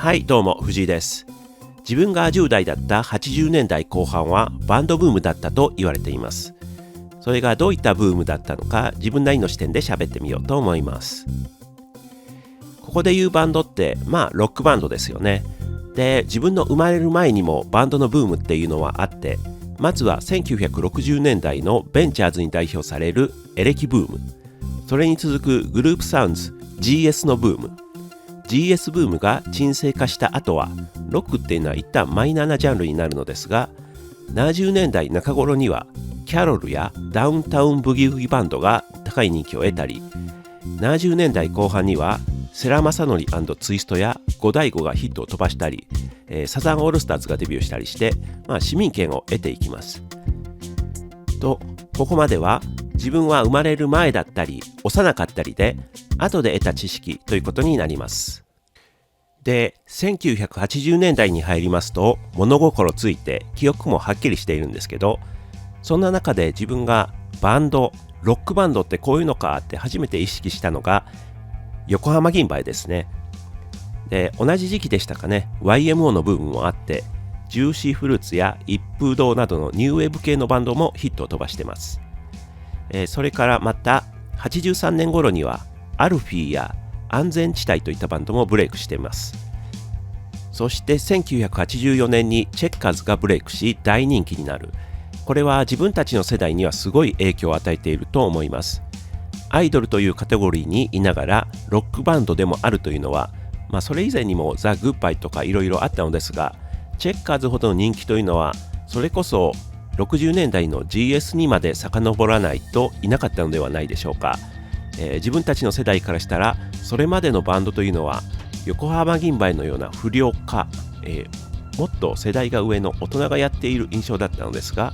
はい、どうも藤井です。自分が10代だった80年代後半はバンドブームだったと言われています。それがどういったブームだったのか、自分なりの視点で喋ってみようと思います。ここで言うバンドってロックバンドですよね。で、自分の生まれる前にもバンドのブームっていうのはあって、まずは1960年代のベンチャーズに代表されるエレキブーム、それに続くグループサウンズ GS のブーム、GS ブームが沈静化した後はロックっていうのは一旦マイナーなジャンルになるのですが、70年代中頃にはキャロルやダウンタウンブギウギバンドが高い人気を得たり、70年代後半には世良公則&ツイストやゴダイゴがヒットを飛ばしたり、サザンオールスターズがデビューしたりして、市民権を得ていきます。と、ここまでは自分は生まれる前だったり幼かったりで後で得た知識ということになります。で、1980年代に入りますと物心ついて記憶もはっきりしているんですけど、そんな中で自分がバンド、ロックバンドってこういうのかって初めて意識したのが横浜銀蝿ですね。で、同じ時期でしたかね、 YMO のブームもあって、ジューシーフルーツや一風堂などのニューウェーブ系のバンドもヒットを飛ばしてます。それからまた83年頃にはアルフィーや安全地帯といったバンドもブレイクしています。そして1984年にチェッカーズがブレイクし大人気になる。これは自分たちの世代にはすごい影響を与えていると思います。アイドルというカテゴリーにいながらロックバンドでもあるというのは、それ以前にもザ・グッバイとかいろいろあったのですが、チェッカーズほどの人気というのはそれこそ60年代の GS にまで遡らないといなかったのではないでしょうか。自分たちの世代からしたらそれまでのバンドというのは横浜銀蝿のような不良か、もっと世代が上の大人がやっている印象だったのですが、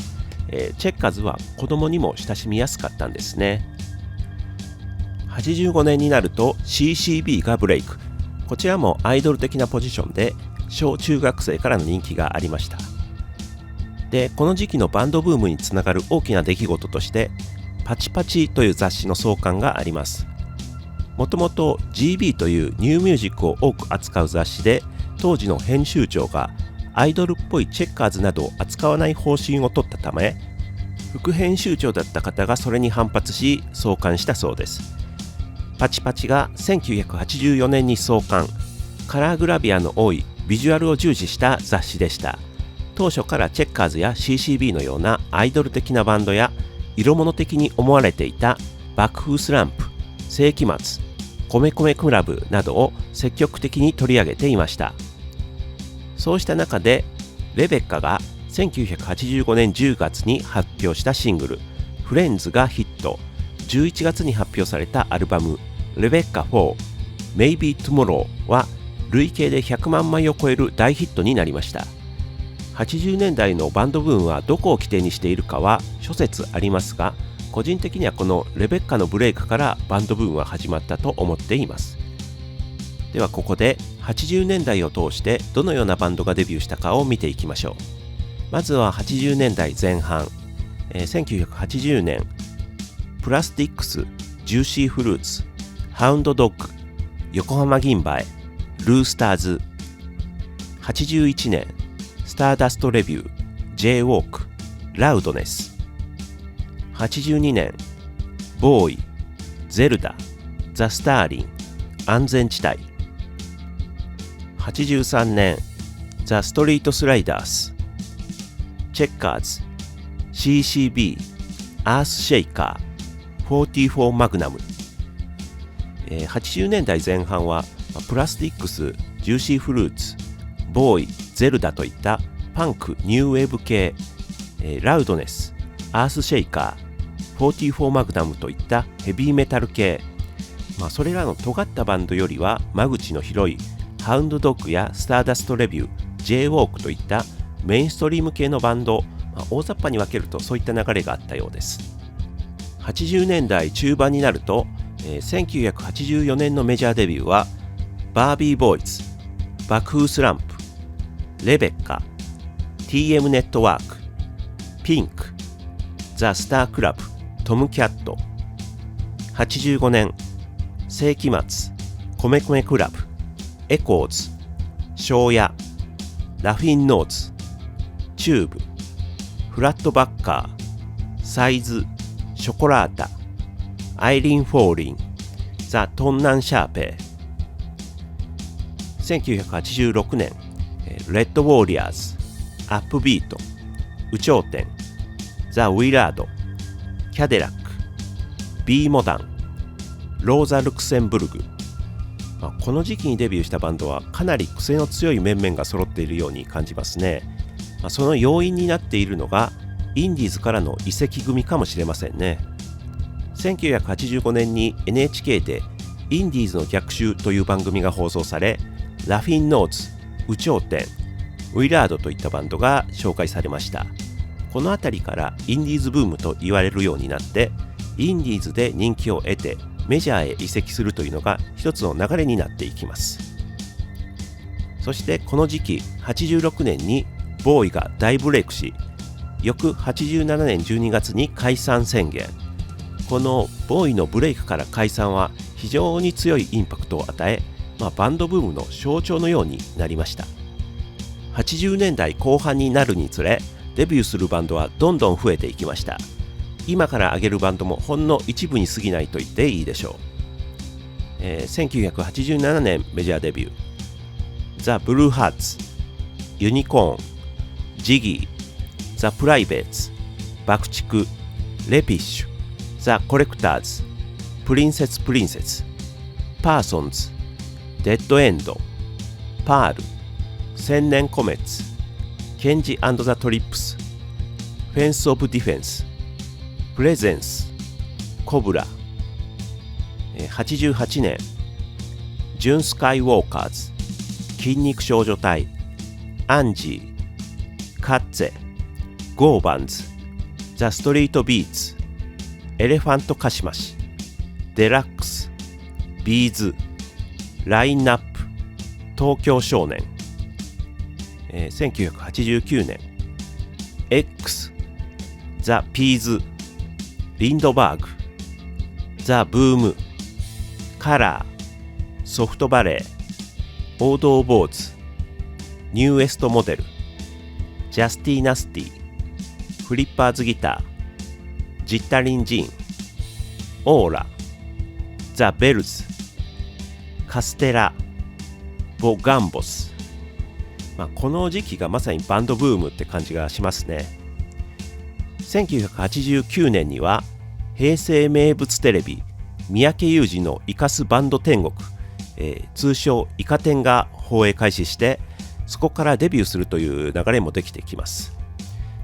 チェッカーズは子供にも親しみやすかったんですね。85年になると CCB がブレイク。こちらもアイドル的なポジションで小中学生からの人気がありました。で、この時期のバンドブームにつながる大きな出来事としてパチパチという雑誌の創刊があります。もともと GB というニューミュージックを多く扱う雑誌で、当時の編集長がアイドルっぽいチェッカーズなどを扱わない方針を取ったため、副編集長だった方がそれに反発し創刊したそうです。パチパチが1984年に創刊、カラーグラビアの多いビジュアルを重視した雑誌でした。当初からチェッカーズや CCB のようなアイドル的なバンドや色物的に思われていた爆風スランプ、世紀末、米米クラブなどを積極的に取り上げていました。そうした中でレベッカが1985年10月に発表したシングルフレンズがヒット。11月に発表されたアルバムレベッカ4 Maybe Tomorrow は累計で100万枚を超える大ヒットになりました。80年代のバンドブームはどこを起点にしているかは諸説ありますが、個人的にはこのレベッカのブレイクからバンドブームは始まったと思っています。ではここで80年代を通してどのようなバンドがデビューしたかを見ていきましょう。まずは80年代前半、1980年プラスティックス、ジューシーフルーツ、ハウンドドッグ、横浜銀蝿、ルースターズ。81年スターダストレビュー、J ウォーク、ラウドネス。82年ボーイ、ゼルダ、ザ・スターリン、安全地帯。83年ザ・ストリートスライダース、チェッカーズ、CCB、アースシェイカー、44マグナム。80年代前半はプラスティックス、ジューシーフルーツ、ボーイ、ゼルダといったパンク、ニューウェーブ系、ラウドネス、アースシェイカー、44マグナムといったヘビーメタル系、それらの尖ったバンドよりは間口の広いハウンドドッグやスターダストレビュー、J ウォークといったメインストリーム系のバンド、大雑把に分けるとそういった流れがあったようです。80年代中盤になると、1984年のメジャーデビューはバービーボーイズ、爆風スランプ、レベッカ、TM ネットワーク、ピンク、ザ・スタークラブ、トムキャット。85年世紀末、米米クラブ、エコーズ、庄屋、ラフィンノーズ、チューブ、フラットバッカー、サイズ、ショコラータ、アイリン・フォーリン、ザ・トンナン・シャーペー。1986年、レッド・ウォーリアーズ、アップビート、有頂天、ザ・ウィラード、キャデラック、B モダン、ローザ・ルクセンブルグ。この時期にデビューしたバンドはかなり癖の強い面々が揃っているように感じますね。その要因になっているのがインディーズからの移籍組かもしれませんね。1985年に NHK でインディーズの逆襲という番組が放送され、ラフィンノーズ、有頂天、ウィラードといったバンドが紹介されました。このあたりからインディーズブームと言われるようになって、インディーズで人気を得てメジャーへ移籍するというのが一つの流れになっていきます。そしてこの時期86年にボーイが大ブレイクし、翌87年12月に解散宣言。このボーイのブレイクから解散は非常に強いインパクトを与え、バンドブームの象徴のようになりました。80年代後半になるにつれ、デビューするバンドはどんどん増えていきました。今から挙げるバンドもほんの一部に過ぎないと言っていいでしょう。1987年メジャーデビュー、ザ・ブルーハーツ、ユニコーン、ジギー、ザ・プライベーツ、爆竹、レピッシュ、ザ・コレクターズ、プリンセス・パーソンズ、デッドエンド、パール、千年コメッツ、ケンジ&ザ・トリップス、フェンス・オブ・ディフェンス、プレゼンス、コブラ。88年、ジュン・スカイウォーカーズ、筋肉少女隊、アンジー、カッツェ、ゴーバンズ、ザ・ストリート・ビーツ、エレファント・カシマシ、デラックス、ビーズ、ラインナップ、東京少年。1989年、X、ザ・ピーズ、リンドバーグ、ザ・ブーム、カラー、ソフトバレー、オードーボーズ、ニューエストモデル、ジャスティ・ナスティ、フリッパーズギター、ジッタリン・ジン、オーラ、ザ・ベルズ、カステラ、ボ・ガンボス。この時期がまさにバンドブームって感じがしますね。1989年には平成名物テレビ三宅裕司のイカスバンド天国、通称イカ天が放映開始して、そこからデビューするという流れもできてきます。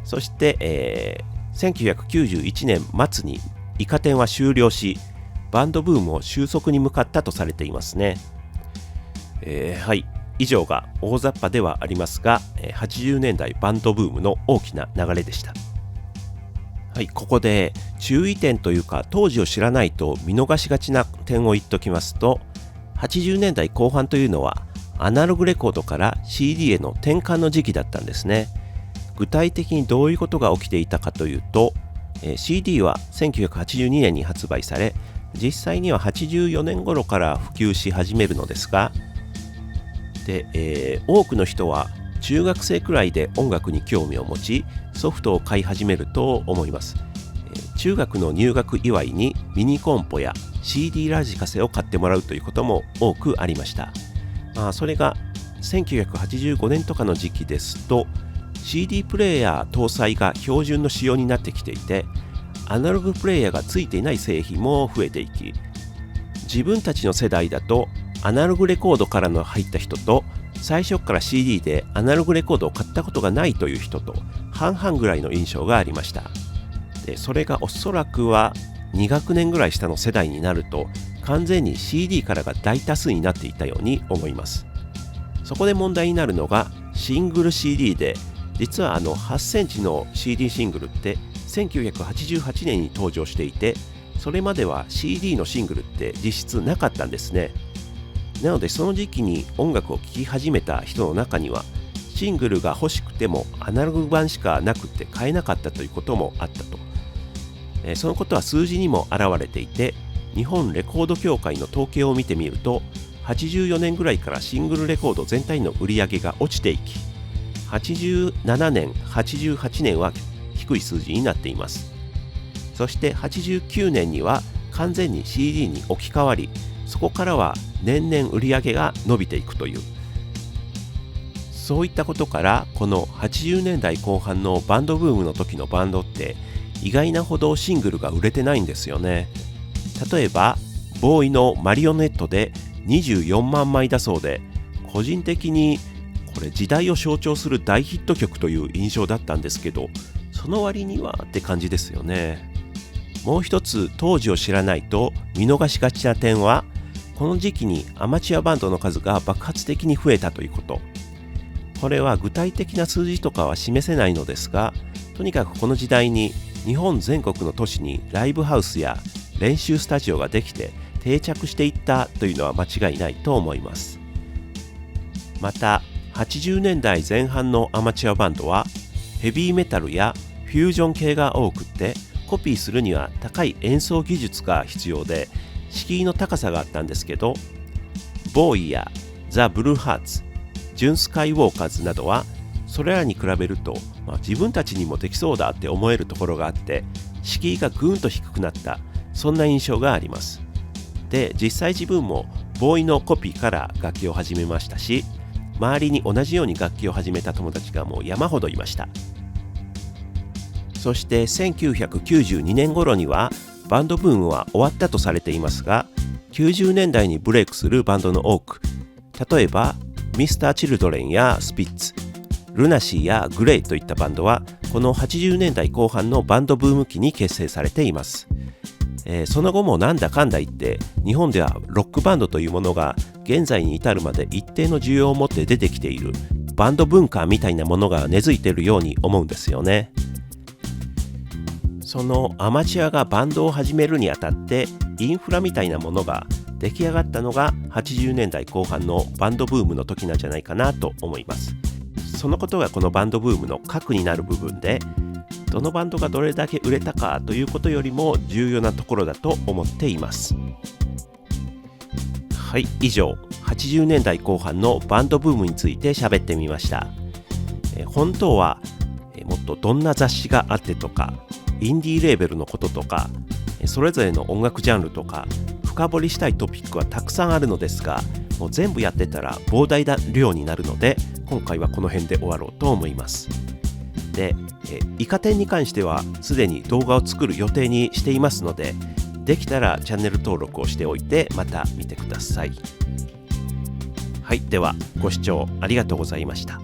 そして、1991年末にイカ天は終了し、バンドブームも収束に向かったとされていますね。はい、以上が大雑把ではありますが、80年代バンドブームの大きな流れでした。はい、ここで注意点というか、当時を知らないと見逃しがちな点を言っておきますと、80年代後半というのはアナログレコードから CD への転換の時期だったんですね。具体的にどういうことが起きていたかというと、CD は1982年に発売され、実際には84年頃から普及し始めるのですが、多くの人は中学生くらいで音楽に興味を持ち、ソフトを買い始めると思います。中学の入学祝いにミニコンポや CD ラジカセを買ってもらうということも多くありました。それが1985年とかの時期ですと、CD プレイヤー搭載が標準の仕様になってきていて、アナログプレイヤーがついていない製品も増えていき、自分たちの世代だとアナログレコードからの入った人と、最初から CD でアナログレコードを買ったことがないという人と半々ぐらいの印象がありました。で、それがおそらくは2学年ぐらい下の世代になると、完全に CD からが大多数になっていたように思います。そこで問題になるのがシングル CD で、実は8センチの CD シングルって1988年に登場していて、それまでは CD のシングルって実質なかったんですね。なのでその時期に音楽を聴き始めた人の中には、シングルが欲しくてもアナログ版しかなくて買えなかったということもあったと。そのことは数字にも表れていて、日本レコード協会の統計を見てみると、84年ぐらいからシングルレコード全体の売り上げが落ちていき、87年、88年は低い数字になっています。そして89年には完全に CD に置き換わり、そこからは年々売り上げが伸びていくという、そういったことからこの80年代後半のバンドブームの時のバンドって意外なほどシングルが売れてないんですよね。例えばボーイのマリオネットで24万枚だそうで、個人的にこれ時代を象徴する大ヒット曲という印象だったんですけど、その割にはって感じですよね。もう一つ当時を知らないと見逃しがちな点は、この時期にアマチュアバンドの数が爆発的に増えたということ。これは具体的な数字とかは示せないのですが、とにかくこの時代に日本全国の都市にライブハウスや練習スタジオができて定着していったというのは間違いないと思います。また80年代前半のアマチュアバンドはヘビーメタルやフュージョン系が多くって、コピーするには高い演奏技術が必要で敷居の高さがあったんですけど、ボーイやザ・ブルーハーツ、ジュン・スカイウォーカーズなどはそれらに比べると、自分たちにもできそうだって思えるところがあって、敷居がぐーんと低くなった、そんな印象があります。で、実際自分もボーイのコピーから楽器を始めましたし、周りに同じように楽器を始めた友達がもう山ほどいました。そして1992年頃にはバンドブームは終わったとされていますが、90年代にブレイクするバンドの多く、例えばミスター・チルドレンやスピッツ、ルナシーやグレイといったバンドはこの80年代後半のバンドブーム期に結成されています。その後もなんだかんだ言って日本ではロックバンドというものが現在に至るまで一定の需要を持って出てきている、バンド文化みたいなものが根付いているように思うんですよね。そのアマチュアがバンドを始めるにあたってインフラみたいなものが出来上がったのが80年代後半のバンドブームの時なんじゃないかなと思います。そのことがこのバンドブームの核になる部分で、どのバンドがどれだけ売れたかということよりも重要なところだと思っています。はい、以上80年代後半のバンドブームについて喋ってみました。本当はもっとどんな雑誌があってとか、インディーレーベルのこととか、それぞれの音楽ジャンルとか深掘りしたいトピックはたくさんあるのですが、もう全部やってたら膨大な量になるので、今回はこの辺で終わろうと思います。で、イカ天に関してはすでに動画を作る予定にしていますので、できたらチャンネル登録をしておいてまた見てください。はい、ではご視聴ありがとうございました。